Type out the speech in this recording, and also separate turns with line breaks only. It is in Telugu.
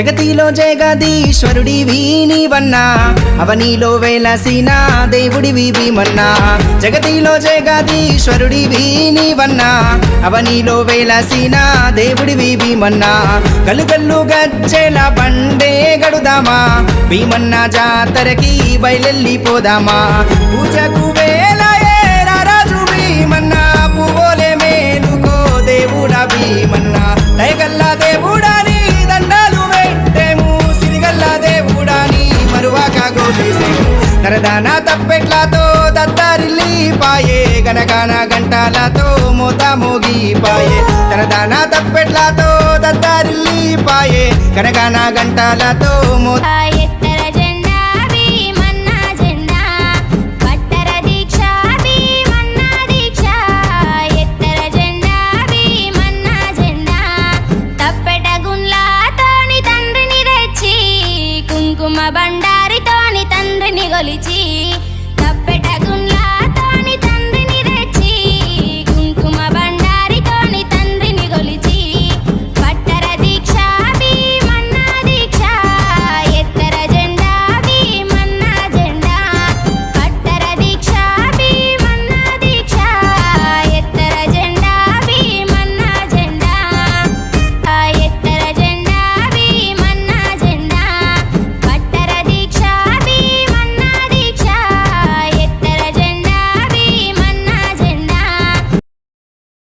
జగతిలో జగదీశ్వరుడివి నీవన్నా అవనీలో వెలసిన దేవుడివి భీమన్నా జగతిలో జగదీశ్వరుడివి నీవన్నా అవనీలో వెలసిన దేవుడివి భీమన్నా గల్లుగల్లు గజ్జెల బండే గడుదామా భీమన్నా జాతరకి బయలెల్లిపోదామా పూజకు వేళయే రారాజు భీమన్నా పువ్వులే మేలుకో దేవుడా భీమన్నా దయగల్లా దేవుడా నీ దండాలు పెట్టేము సిరిగల్లా దేవుడా నీ మరువాక గోపేసేము నరదాన తప్పెట్లతో దత్తారిల్లి పాయే గనగాన గంటలతో మోత మోగిపాయే నరదాన తప్పెట్లతో దత్తారిల్లి పాయే గనగాన గంటలతో మోత
బండారితోని తండ్రిని గొలిచి